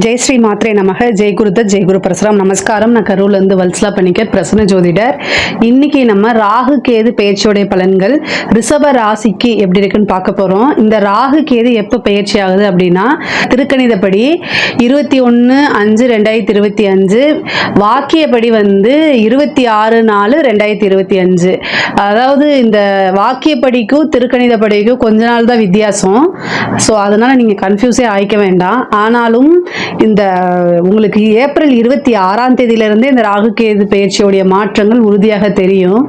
ஜெய் ஸ்ரீ மாத்ரே நமக. ஜெய் குருதத், ஜெய் குரு பரசுராம். நமஸ்காரம். நான் கரூர்லேருந்து வல்சலா பண்ணிக்கர், பிரசன்ன ஜோதிடர். இன்னைக்கு நம்ம ராகு கேது பெயர்ச்சியோடைய பலன்கள் ரிஷப ராசிக்கு எப்படி இருக்குன்னு பார்க்க போறோம். இந்த ராகு கேது எப்போ பயிற்சி ஆகுது அப்படின்னா, திருக்கணிதப்படி 21/5/2025, வாக்கியப்படி 26/4/2025. அதாவது இந்த வாக்கியப்படிக்கும் திருக்கணிதப்படிக்கும் கொஞ்ச நாள் தான் வித்தியாசம். ஸோ அதனால நீங்க கன்ஃபியூஸே ஆயிக்க வேண்டாம். ஆனாலும் இந்த உங்களுக்கு ஏப்ரல் 26ஆம் தேதியிலிருந்தே இந்த ராகு கேது பயிற்சியோடைய மாற்றங்கள் உறுதியாக தெரியும்.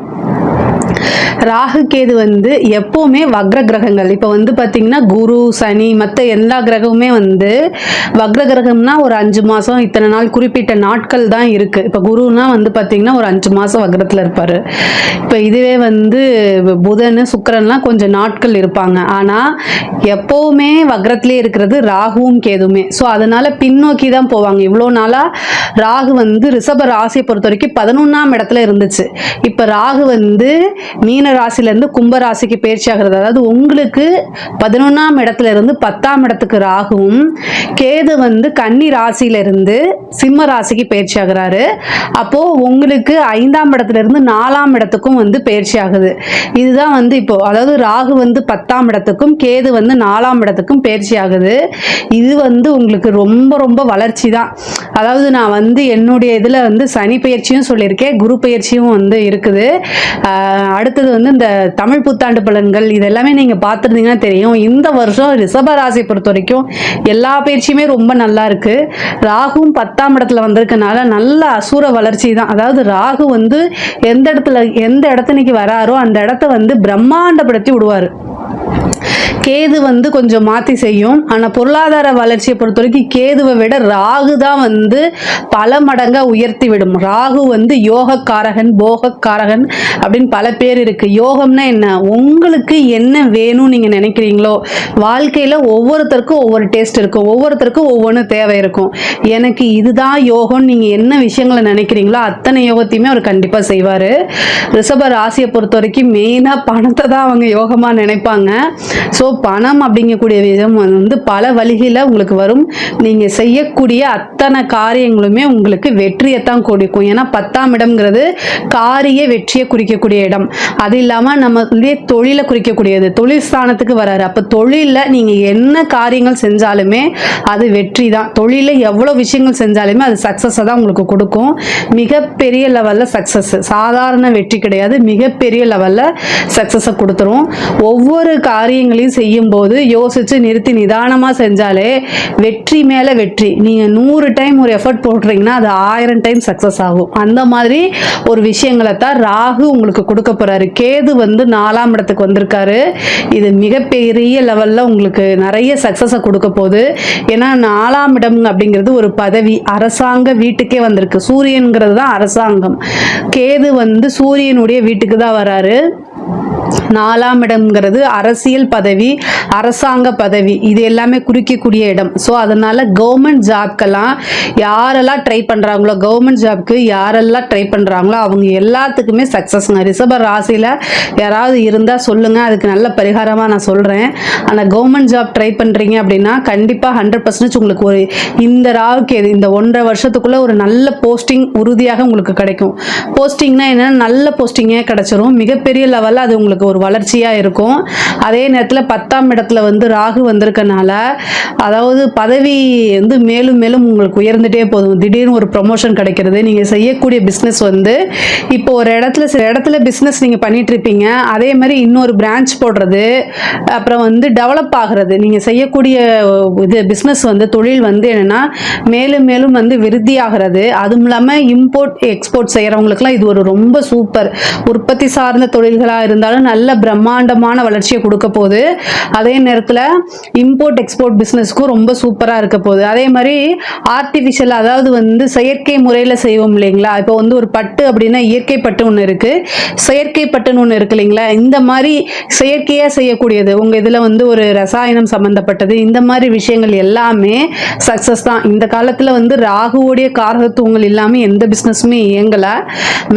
ராகு கேது எப்பவுமே வக்ர கிரகங்கள். இப்போ பார்த்தீங்கன்னா குரு, சனி, மற்ற எல்லா கிரகமுமே வக்ர கிரகம்னா ஒரு 5 மாதம் இத்தனை நாள் குறிப்பிட்ட நாட்கள் தான் இருக்கு. இப்போ குருனா பார்த்தீங்கன்னா ஒரு 5 மாதம் வக்ரத்தில் இருப்பார். இப்போ இதுவே புதன், சுக்கிரன்லாம் கொஞ்சம் நாட்கள் இருப்பாங்க. ஆனால் எப்பவுமே வக்ரத்திலே இருக்கிறது ராகுவும் கேதுமே. ஸோ அதனால பின்னோக்கி தான் போவாங்க. இவ்வளோ நாளாக ராகு ரிஷப ராசியை பொறுத்த வரைக்கும் 11ஆம் இடத்துல இருந்துச்சு. இப்போ ராகு மீன ராசியிலிருந்து கும்ப ராசிக்கு பயிற்சி ஆகிறது. அதாவது உங்களுக்கு 11ஆம் இடத்துல இருந்து 10ஆம் இடத்துக்கு ராகுவும், கேது கன்னி ராசியிலிருந்து சிம்ம ராசிக்கு பயிற்சி ஆகிறாரு. அப்போ உங்களுக்கு 5ஆம் இடத்துல இருந்து 4ஆம் இடத்துக்கும் பயிற்சி ஆகுது. இதுதான் இப்போ அதாவது ராகு 10ஆம் இடத்துக்கும் கேது 4ஆம் இடத்துக்கும் பயிற்சி ஆகுது. இது உங்களுக்கு ரொம்ப ரொம்ப வளர்ச்சி தான். அதாவது நான் என்னுடைய இதுல சனி பயிற்சியும் சொல்லியிருக்கேன், குரு பயிற்சியும் இருக்குது. அடுத்தது இந்த தமிழ் புத்தாண்டு பலன்கள் இதெல்லாமே நீங்க பார்த்துருந்தீங்கன்னா தெரியும். இந்த வருஷம் ரிஷப ராசியை பொறுத்த வரைக்கும் எல்லா பயிற்சியுமே ரொம்ப நல்லா இருக்கு. ராகுவும் 10ஆம் இடத்துல வந்திருக்கனால நல்ல அசுர வளர்ச்சி தான். அதாவது ராகு எந்த இடத்துக்கு வராரோ அந்த இடத்த பிரம்மாண்டப்படுத்தி விடுவாரு. கேது கொஞ்சம் மாற்றி செய்யும். ஆனால் பொருளாதார வளர்ச்சியை பொறுத்த வரைக்கும் கேதுவை விட ராகு தான் பல மடங்கா உயர்த்தி விடும். ராகு யோகக்காரகன், போகக்காரகன் அப்படின்னு பல பேர் இருக்கு. யோகம்னா என்ன? உங்களுக்கு என்ன வேணும்னு நீங்க நினைக்கிறீங்களோ, வாழ்க்கையில ஒவ்வொருத்தருக்கும் ஒவ்வொரு டேஸ்ட் இருக்கும், ஒவ்வொருத்தருக்கும் ஒவ்வொன்று தேவை இருக்கும். எனக்கு இதுதான் யோகம், நீங்க என்ன விஷயங்களை நினைக்கிறீங்களோ அத்தனை யோகத்தையுமே அவர் கண்டிப்பா செய்வாரு. ரிஷப ராசியை பொறுத்த வரைக்கும் மெயினா பணத்தை தான் அவங்க யோகமா நினைப்பாங்க. ஸோ பணம் அப்படிங்கக்கூடிய விதம் பல வழிகளில் உங்களுக்கு வரும். நீங்கள் செய்யக்கூடிய அத்தனை காரியங்களுமே உங்களுக்கு வெற்றியைத்தான் கொடுக்கும். ஏன்னா 10ஆம் இடம்ங்கிறது காரிய வெற்றியை குறிக்கக்கூடிய இடம். அது இல்லாமல் நம்ம தொழிலை குறிக்கக்கூடியது. தொழில் ஸ்தானத்துக்கு வராரு. அப்போ தொழிலில் நீங்கள் என்ன காரியங்கள் செஞ்சாலுமே அது வெற்றி தான். தொழிலில் எவ்வளோ விஷயங்கள் செஞ்சாலுமே அது சக்ஸஸை தான் உங்களுக்கு கொடுக்கும். மிகப்பெரிய லெவலில் சக்ஸஸ், சாதாரண வெற்றி கிடையாது, மிகப்பெரிய லெவலில் சக்ஸஸை கொடுத்துரும். ஒவ்வொரு காரியங்களையும் செய்யும் போது யோசிச்சு நிறுத்தி நிதானமா செஞ்சாலே வெற்றி மேல வெற்றி. நீங்க 100 டைம் ஒரு எஃபர்ட் போடுறீங்கன்னா அது 1000 டைம் சக்சஸ் ஆகும். அந்த மாதிரி ஒரு விஷயங்களை தான் ராகு உங்களுக்கு கொடுக்க போறாரு. கேது 4ஆம் இடத்துக்கு வந்திருக்காரு. இது மிகப்பெரிய லெவல்ல உங்களுக்கு நிறைய சக்சஸை கொடுக்க போகுது. ஏன்னா 4ஆம் இடம் அப்படிங்கிறது ஒரு பதவி, அரசாங்க வீட்டுக்கே வந்திருக்கு. சூரியன்கிறது தான் அரசாங்கம். கேது சூரியனுடைய வீட்டுக்கு தான் வராரு. 4ஆம் இடம்ங்கிறது அரசியல் பதவி, அரசாங்க பதவி, இது எல்லாமே குறிக்கக்கூடிய இடம். ஸோ அதனால கவர்மெண்ட் ஜாப்க்கெல்லாம் யாரெல்லாம் ட்ரை பண்ணுறாங்களோ, கவர்மெண்ட் ஜாப்க்கு யாரெல்லாம் ட்ரை பண்ணுறாங்களோ அவங்க எல்லாத்துக்குமே சக்ஸஸ்ங்க. ரிஷப ராசியில் யாராவது இருந்தால் சொல்லுங்கள், அதுக்கு நல்ல பரிகாரமாக நான் சொல்கிறேன். ஆனால் கவர்மெண்ட் ஜாப் ட்ரை பண்ணுறீங்க அப்படின்னா கண்டிப்பாக 100% உங்களுக்கு ஒரு இந்த ராவுக்கு இந்த 1.5 வருஷத்துக்குள்ளே ஒரு நல்ல போஸ்டிங் உறுதியாக உங்களுக்கு கிடைக்கும். போஸ்டிங்னா என்ன? நல்ல போஸ்டிங்கே கிடைச்சிரும். மிகப்பெரிய லெவலில் அது உங்களுக்கு ஒரு வளர்ச்சியா இருக்கும். அதே நேரத்தில் 10ஆம் இடத்துல ராகு வந்திருக்கனால அதாவது பதவி மேலும் மேலும் உங்களுக்கு உயர்ந்துட்டே போதும். திடீர்னு ஒரு ப்ரொமோஷன் கிடைக்கிறது. நீங்க செய்யக்கூடிய பிஸ்னஸ் இப்போ ஒரு இடத்துல பிஸ்னஸ் நீங்க பண்ணிட்டு இருப்பீங்க, அதே மாதிரி இன்னொரு பிரான்ச் போடுறது, அப்புறம் டெவலப் ஆகிறது. நீங்க செய்யக்கூடிய இது பிஸ்னஸ் தொழில் என்னன்னா மேலும் மேலும் விருத்தி ஆகிறது. அதுவும் இல்லாமல் இம்போர்ட் எக்ஸ்போர்ட் செய்யறவங்களுக்குலாம் இது ஒரு ரொம்ப சூப்பர். உற்பத்தி சார்ந்த தொழில்களாக இருந்தாலும் நல்ல பிரம்மாண்டமான வளர்ச்சியை கொடுக்க போகுது. அதே நேரத்தில் இம்போர்ட் எக்ஸ்போர்ட் பிஸ்னஸ்க்கும் ரொம்ப சூப்பராக இருக்க போகுது. அதே மாதிரி ஆர்டிஃபிஷியல், அதாவது செயற்கை முறையில் செய்வோம் இல்லைங்களா? இப்போ ஒரு பட்டு அப்படின்னா இயற்கை பட்டு ஒன்று இருக்கு, செயற்கை பட்டுன்னு ஒன்று இருக்கு இல்லைங்களா? இந்த மாதிரி செயற்கையாக செய்யக்கூடியது உங்கள் இதில் ஒரு ரசாயனம் சம்மந்தப்பட்டது, இந்த மாதிரி விஷயங்கள் எல்லாமே சக்ஸஸ் தான். இந்த காலத்தில் ராகுவோடைய காரகத்துவங்கள் இல்லாமல் எந்த பிஸ்னஸுமே இயங்கலை.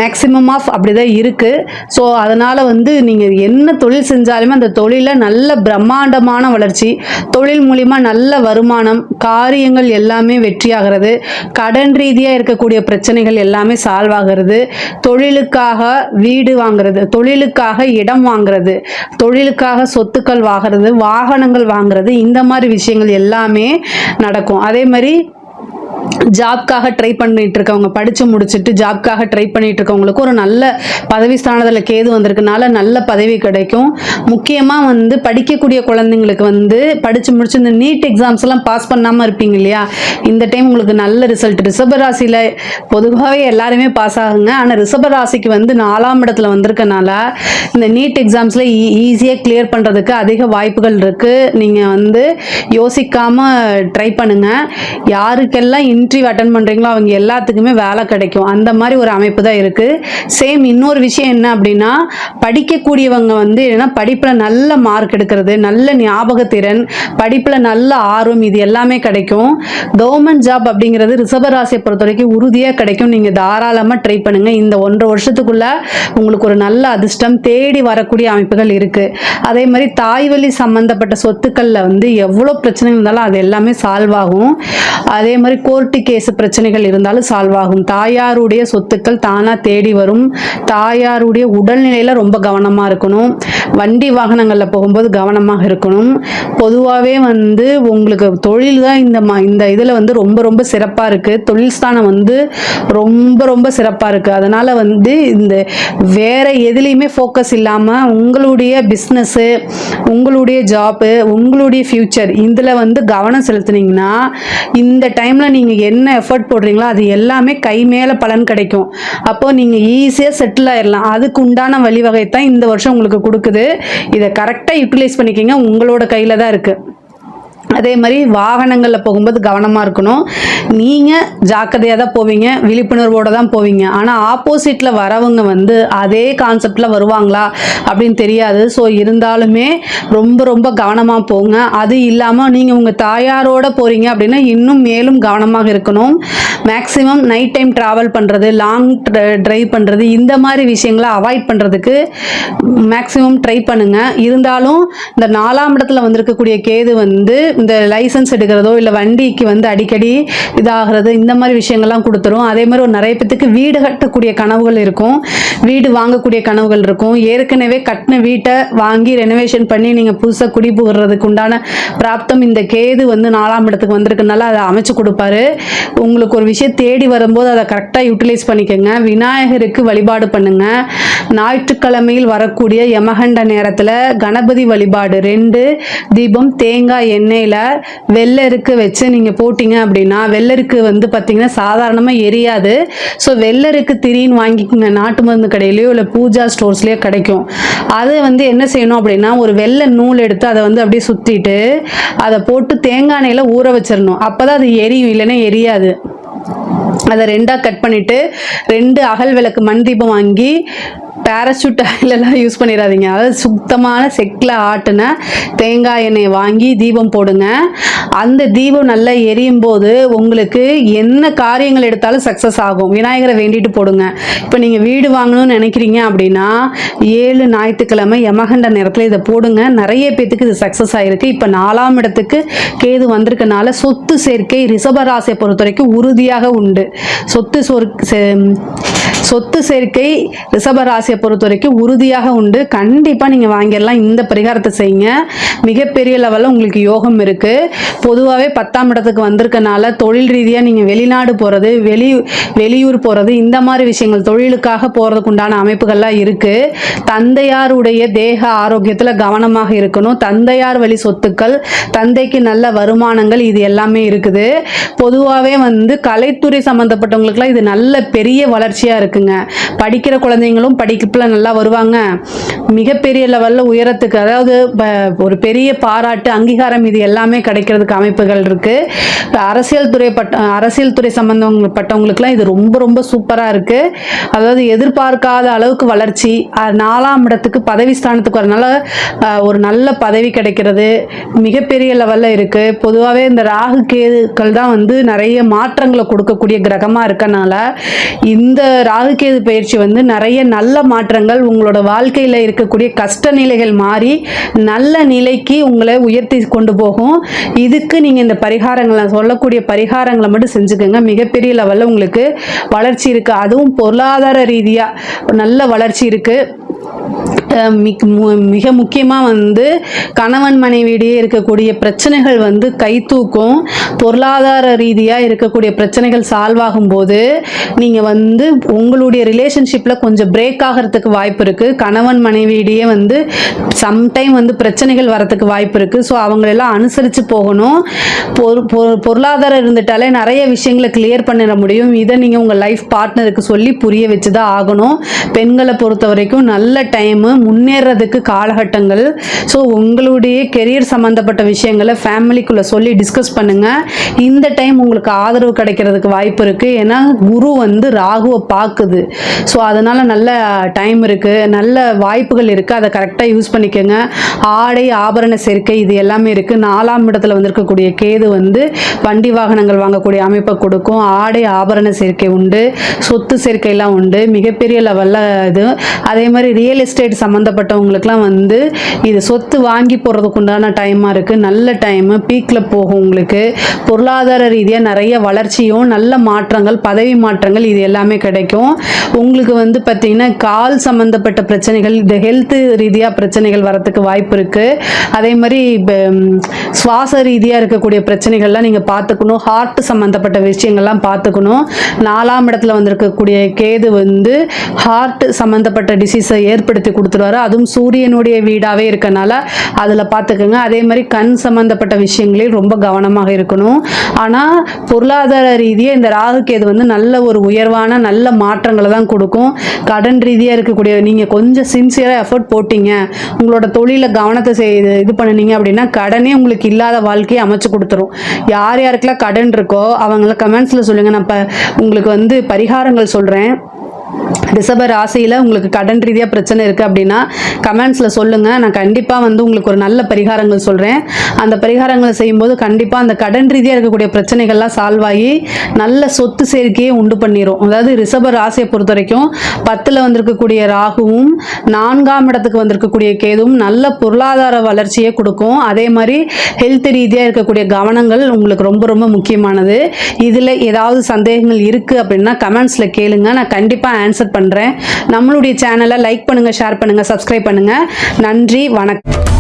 மேக்சிமம் ஆஃப் அப்படிதான் இருக்கு. ஸோ அதனால நீங்கள் என்ன தொழில் செஞ்சாலுமே அந்த தொழிலில் நல்ல பிரம்மாண்டமான வளர்ச்சி, தொழில் மூலிமா நல்ல வருமானம், காரியங்கள் எல்லாமே வெற்றியாகிறது, கடன் ரீதியாக இருக்கக்கூடிய பிரச்சனைகள் எல்லாமே சால்வ் ஆகிறது, தொழிலுக்காக வீடு வாங்குறது, தொழிலுக்காக இடம் வாங்குறது, தொழிலுக்காக சொத்துக்கள் வாங்குறது, வாகனங்கள் வாங்குறது, இந்த மாதிரி விஷயங்கள் எல்லாமே நடக்கும். அதே மாதிரி ஜாப்காக ட்ரை பண்ணிட்டு இருக்கவங்க, படித்து முடிச்சுட்டு ஜாப்காக ட்ரை பண்ணிட்டு இருக்கவங்களுக்கு ஒரு நல்ல பதவி ஸ்தானத்தில் கேது வந்திருக்கனால நல்ல பதவி கிடைக்கும். முக்கியமாக வந்து படிக்கக்கூடிய குழந்தைங்களுக்கு வந்து படித்து முடிச்சு இந்த நீட் எக்ஸாம்ஸ் எல்லாம் பாஸ் பண்ணாமல் இருப்பீங்க இல்லையா, இந்த டைம் உங்களுக்கு நல்ல ரிசல்ட். ரிஷபராசியில் பொதுவாகவே எல்லாருமே பாஸ் ஆகுங்க. ஆனால் ரிஷபராசிக்கு வந்து 4ஆம் இடத்துல வந்திருக்கனால இந்த நீட் எக்ஸாம்ஸில் ஈஸியாக கிளியர் பண்ணுறதுக்கு அதிக வாய்ப்புகள் இருக்குது. நீங்கள் வந்து யோசிக்காமல் ட்ரை பண்ணுங்கள். யாருக்கெல்லாம் இன்டர்வியூ அட்டன் பண்ணுறீங்களோ அவங்க எல்லாத்துக்குமே வேலை கிடைக்கும். அந்த மாதிரி ஒரு அமைப்பு தான் இருக்குது. சேம் இன்னொரு விஷயம் என்ன அப்படின்னா, படிக்கக்கூடியவங்க வந்து என்னன்னா படிப்பில் நல்ல மார்க் எடுக்கிறது, நல்ல ஞாபகத்திறன், படிப்பில் நல்ல ஆர்வம், இது எல்லாமே கிடைக்கும். கவர்மெண்ட் ஜாப் அப்படிங்கிறது ரிஷபராசியை பொறுத்த வரைக்கும் உறுதியாக கிடைக்கும். நீங்கள் தாராளமாக ட்ரை பண்ணுங்கள். இந்த 1.5 வருஷத்துக்குள்ள உங்களுக்கு ஒரு நல்ல அதிர்ஷ்டம் தேடி வரக்கூடிய அமைப்புகள் இருக்குது. அதே மாதிரி தாய்வழி சம்பந்தப்பட்ட சொத்துக்களில் வந்து எவ்வளோ பிரச்சனை இருந்தாலும் அது எல்லாமே சால்வ் ஆகும். அதே மாதிரி கோர்ட்டு கேஸ் பிரச்சனைகள் இருந்தாலும் சால்வ் ஆகும். தாயாருடைய சொத்துக்கள் தானாக தேடி வரும். தாயாருடைய உடல்நிலையில் ரொம்ப கவனமாக இருக்கணும். வண்டி வாகனங்களில் போகும்போது கவனமாக இருக்கணும். பொதுவாகவே வந்து உங்களுக்கு தொழில் தான் இந்த இதில் வந்து ரொம்ப ரொம்ப சிறப்பாக இருக்குது. தொழில் ஸ்தானம் வந்து ரொம்ப ரொம்ப சிறப்பாக இருக்குது. அதனால் வந்து இந்த வேறு எதுலேயுமே ஃபோக்கஸ் இல்லாமல் உங்களுடைய பிஸ்னஸ்ஸு, உங்களுடைய ஜாப்பு, உங்களுடைய ஃப்யூச்சர் இதில் வந்து கவனம் செலுத்துனீங்கன்னா இந்த டைமில் நீங்கள் என்ன எஃபர்ட் போடுறீங்களோ அது எல்லாமே கை மேலே பலன் கிடைக்கும். அப்போது நீங்கள் ஈஸியாக செட்டில் ஆயிடலாம். அதுக்கு உண்டான வழிவகை தான் இந்த வருஷம் உங்களுக்கு கொடுக்குது. இதை கரெக்டாக யூட்டிலைஸ் பண்ணிக்கிங்க. உங்களோட கையில் தான் இருக்குது. அதே மாதிரி வாகனங்களில் போகும்போது கவனமாக இருக்கணும். நீங்கள் ஜாக்கிரதையாக தான் போவீங்க, விழிப்புணர்வோடு தான் போவீங்க. ஆனால் ஆப்போசிட்டில் வரவங்க வந்து அதே கான்செப்டில் வருவாங்களா அப்படின்னு தெரியாது. ஸோ இருந்தாலுமே ரொம்ப ரொம்ப கவனமாக போங்க. அது இல்லாமல் நீங்கள் உங்கள் தாயாரோடு போகிறீங்க அப்படின்னா இன்னும் மேலும் கவனமாக இருக்கணும். மேக்ஸிமம் நைட் டைம் ட்ராவல் பண்ணுறது, லாங் ட்ரைவ் பண்ணுறது, இந்த மாதிரி விஷயங்களை அவாய்ட் பண்ணுறதுக்கு மேக்ஸிமம் ட்ரை பண்ணுங்கள். இருந்தாலும் இந்த 4ஆம் இடத்துல வந்திருக்கக்கூடிய கேது வந்து இந்த லைசன்ஸ் எடுக்கிறதோ இல்லை வண்டிக்கு வந்து அடிக்கடி இதாகிறது, இந்த மாதிரி விஷயங்கள்லாம் கொடுத்துரும். அதே மாதிரி ஒரு நிறைய பேத்துக்கு வீடு கட்டக்கூடிய கனவுகள் இருக்கும், வீடு வாங்கக்கூடிய கனவுகள் இருக்கும். ஏற்கனவே கட்டின வீட்டை வாங்கி ரெனோவேஷன் பண்ணி நீங்கள் புதுசாக குடி புகிறதுக்கு உண்டான பிராப்தம் இந்த கேது வந்து 4ஆம் இடத்துக்கு வந்திருக்கனால அதை அமைச்சு கொடுப்பாரு. உங்களுக்கு ஒரு விஷயம் தேடி வரும்போது அதை கரெக்டாக யூட்டிலைஸ் பண்ணிக்கோங்க. விநாயகருக்கு வழிபாடு பண்ணுங்க. ஞாயிற்றுக்கிழமையில் வரக்கூடிய யமகண்ட நேரத்தில் கணபதி வழிபாடு 2 தீபம் தேங்காய் எண்ணெயில் வெள்ளருக்கு வச்சு நீங்கள் போட்டிங்க அப்படின்னா, வெள்ளருக்கு வந்து பார்த்தீங்கன்னா சாதாரணமாக எரியாது. ஸோ வெள்ளருக்கு திரின்னு வாங்கிக்கோங்க. நாட்டு மருந்து கடையிலையோ இல்லை பூஜா ஸ்டோர்ஸ்லேயோ கிடைக்கும். அதை வந்து என்ன செய்யணும் அப்படின்னா, ஒரு வெள்ளை நூல் எடுத்து அதை வந்து அப்படியே சுற்றிட்டு அதை போட்டு தேங்காய் எண்ணெயில் ஊற வச்சிடணும். அப்போ தான் அது எரியும், இல்லைன்னா எரியாது. அதை 2ஆக கட் பண்ணிவிட்டு 2 அகல் விளக்கு மண் தீபம் வாங்கி, பேராசூட் ஆயிலெல்லாம் யூஸ் பண்ணிடாதீங்க. அதாவது சுத்தமான செக்கில் ஆட்டின தேங்காய் எண்ணெயை வாங்கி தீபம் போடுங்க. அந்த தீபம் நல்லா எரியும் போது உங்களுக்கு என்ன காரியங்கள் எடுத்தாலும் சக்ஸஸ் ஆகும். விநாயகரை வேண்டிட்டு போடுங்க. இப்போ நீங்கள் வீடு வாங்கணும்னு நினைக்கிறீங்க அப்படின்னா 7 ஞாயிற்றுக்கிழமை யமகண்ட நேரத்தில் இதை போடுங்க. நிறைய பேத்துக்கு இது சக்ஸஸ் ஆகிருக்கு. இப்போ 4ஆம் இடத்துக்கு கேது வந்திருக்கனால சொத்து சேர்க்கை ரிஷபராசியை பொறுத்த வரைக்கும் உறுதியாக உண்டு. சொத்து சேர்க்கை ரிஷபராசியை பொறுத்த வரைக்கும் உறுதியாக உண்டு. கண்டிப்பாக நீங்கள் வாங்கிடலாம். இந்த பரிகாரத்தை செய்யுங்க. மிகப்பெரிய லெவலில் உங்களுக்கு யோகம் இருக்குது. பொதுவாகவே 10ஆம் இடத்துக்கு வந்திருக்கனால தொழில் ரீதியாக நீங்கள் வெளிநாடு போகிறது, வெளியூர் போகிறது, இந்த மாதிரி விஷயங்கள் தொழிலுக்காக போகிறதுக்கு உண்டான அமைப்புகள்லாம் இருக்குது. தந்தையாருடைய தேக ஆரோக்கியத்தில் கவனமாக இருக்கணும். தந்தையார் வழி சொத்துக்கள், தந்தைக்கு நல்ல வருமானங்கள், இது எல்லாமே இருக்குது. பொதுவாகவே வந்து கலைத்துறை சம்மந்தப்பட்டவங்களுக்குலாம் இது நல்ல பெரிய வளர்ச்சியாக இருக்குங்க. படிக்கிற குழந்தைங்களும் படிப்பில் நல்லா வருவாங்க. மிகப்பெரிய லெவலில் உயரத்துக்கு, அதாவது ஒரு பெரிய பாராட்டு, அங்கீகாரம், இது எல்லாமே கிடைக்கிறதுக்கு அமைப்புகள் இருக்குது. அரசியல் துறை சம்பந்தப்பட்டவங்களுக்குலாம் இது ரொம்ப ரொம்ப சூப்பராக இருக்குது. அதாவது எதிர்பார்க்காத அளவுக்கு வளர்ச்சி. 4ஆம் இடத்துக்கு பதவி ஸ்தானத்துக்கு வரனால ஒரு நல்ல பதவி கிடைக்கிறது மிகப்பெரிய லெவலில் இருக்குது. பொதுவாகவே இந்த ராகு கேதுக்கள் தான் வந்து நிறைய மாற்றங்களை கொடுக்கக்கூடிய கிரகமாக இருக்கனால இந்த ராகு ராகு கேது பயிற்சி வந்து நிறைய நல்ல மாற்றங்கள், உங்களோட வாழ்க்கையில் இருக்கக்கூடிய கஷ்ட நிலைகள் மாறி நல்ல நிலைக்கு உங்களை உயர்த்தி கொண்டு போகும். இதுக்கு நீங்கள் இந்த பரிகாரங்களை சொல்லக்கூடிய பரிகாரங்களை மட்டும் செஞ்சுக்கோங்க. மிகப்பெரிய லெவலில் உங்களுக்கு வளர்ச்சி இருக்குது. அதுவும் பொருளாதார ரீதியாக நல்ல வளர்ச்சி இருக்குது. மிக முக்கியமாக வந்து கணவன் மனைவியிடையே இருக்கக்கூடிய பிரச்சனைகள் வந்து கை தூக்கும். பொருளாதார ரீதியாக இருக்கக்கூடிய பிரச்சனைகள் சால்வ் ஆகும்போது நீங்கள் வந்து உங்களுடைய ரிலேஷன்ஷிப்பில் கொஞ்சம் பிரேக் ஆகிறதுக்கு வாய்ப்பு இருக்குது. கணவன் மனைவியிடையே வந்து சம்டைம் வந்து பிரச்சனைகள் வரத்துக்கு வாய்ப்பு இருக்குது. ஸோ அவங்களெல்லாம் அனுசரித்து போகணும். பொருளாதாரம் இருந்துட்டாலே நிறைய விஷயங்களை கிளியர் பண்ணிட முடியும். இதை நீங்கள் உங்கள் லைஃப் பார்ட்னருக்கு சொல்லி புரிய வச்சு தான் ஆகணும். பெண்களை பொறுத்த வரைக்கும் நல்ல டைமு, முன்னேறதுக்கு காலகட்டங்கள். ஸோ உங்களுடைய கெரியர் சம்மந்தப்பட்ட விஷயங்களை ஃபேமிலிக்குள்ளே சொல்லி டிஸ்கஸ் பண்ணுங்கள். இந்த டைம் உங்களுக்கு ஆதரவு கிடைக்கிறதுக்கு வாய்ப்பு இருக்குது. ஏன்னா குரு வந்து ராகுவை பார்க்குது. ஸோ அதனால் நல்ல டைம் இருக்குது, நல்ல வாய்ப்புகள் இருக்குது. அதை கரெக்டாக யூஸ் பண்ணிக்கோங்க. ஆடை ஆபரண சேர்க்கை இது எல்லாமே இருக்குது. 4ஆம் இடத்துல வந்திருக்கக்கூடிய கேது வந்து வண்டி வாகனங்கள் வாங்கக்கூடிய அமைப்பை கொடுக்கும். ஆடை ஆபரண சேர்க்கை உண்டு, சொத்து சேர்க்கையெல்லாம் உண்டு, மிகப்பெரிய லெவலில் இது. அதே மாதிரி ரியல் எஸ்டேட் சம்மந்தப்பட்டவங்களுக்குலாம் வந்து இது சொத்து வாங்கி போகிறதுக்கு உண்டான டைமாக இருக்குது. நல்ல டைமு, பீக்கில் போகும். உங்களுக்கு பொருளாதார ரீதியாக நிறைய வளர்ச்சியும் நல்ல மாற்றங்கள், பதவி மாற்றங்கள் இது எல்லாமே கிடைக்கும். உங்களுக்கு வந்து பார்த்திங்கன்னா கால் சம்மந்தப்பட்ட பிரச்சனைகள், இந்த ஹெல்த்து ரீதியாக பிரச்சனைகள் வரத்துக்கு வாய்ப்பு இருக்குது. அதே மாதிரி சுவாச ரீதியாக இருக்கக்கூடிய பிரச்சனைகள்லாம் நீங்கள் பார்த்துக்கணும். ஹார்ட் சம்மந்தப்பட்ட விஷயங்கள்லாம் பார்த்துக்கணும். 4ஆம் இடத்துல வந்திருக்கக்கூடிய கேது வந்து ஹார்ட் சம்மந்தப்பட்ட டிசீஸை ஏற்படுத்தி கொடுத்துருவாரு. அதுவும் சூரியனுடைய வீடாகவே இருக்கனால அதில் பார்த்துக்கோங்க. அதே மாதிரி கண் சம்மந்தப்பட்ட விஷயங்களில் ரொம்ப கவனமாக இருக்கணும். ஆனால் பொருளாதார ரீதியாக இந்த ராகு கேது வந்து நல்ல ஒரு உயர்வான நல்ல மாற்றங்களை தான் கொடுக்கும். கடன் ரீதியாக இருக்கக்கூடிய நீங்கள் கொஞ்சம் சின்சியராக எஃபர்ட் போட்டிங்க, உங்களோட தொழிலில் கவனத்தை இது பண்ணினீங்க அப்படின்னா கடனே உங்களுக்கு இல்லாத வாழ்க்கையை அமைச்சு கொடுத்துரும். யார் யாருக்கெல்லாம் கடன் இருக்கோ அவங்கள கமெண்ட்ஸில் சொல்லுங்கள். நான் இப்போ உங்களுக்கு வந்து பரிகாரங்கள் சொல்கிறேன். ரிஷப ராசியில் உங்களுக்கு கடன் ரீதியாக பிரச்சனை இருக்குது அப்படின்னா கமெண்ட்ஸில் சொல்லுங்கள். நான் கண்டிப்பாக வந்து உங்களுக்கு ஒரு நல்ல பரிகாரங்கள் சொல்கிறேன். அந்த பரிகாரங்களை செய்யும்போது கண்டிப்பாக அந்த கடன் ரீதியாக இருக்கக்கூடிய பிரச்சனைகள்லாம் சால்வ் ஆகி நல்ல சொத்து சேர்க்கையை உண்டு பண்ணிடும். அதாவது ரிஷப ராசியை பொறுத்த வரைக்கும் 10ல் வந்திருக்கக்கூடிய ராகுவும் 4ஆம் இடத்துக்கு வந்திருக்கக்கூடிய கேதுவும் நல்ல பொருளாதார வளர்ச்சியை கொடுக்கும். அதே மாதிரி ஹெல்த் ரீதியாக இருக்கக்கூடிய கவனங்கள் உங்களுக்கு ரொம்ப ரொம்ப முக்கியமானது. இதில் ஏதாவது சந்தேகங்கள் இருக்குது அப்படின்னா கமெண்ட்ஸில் கேளுங்க. நான் கண்டிப்பாக ஆன்சர் பண்ணுறேன். நம்மளுடைய சேனலை லைக் பண்ணுங்கள், ஷேர் பண்ணுங்கள், சப்ஸ்கிரைப் பண்ணுங்கள். நன்றி, வணக்கம்.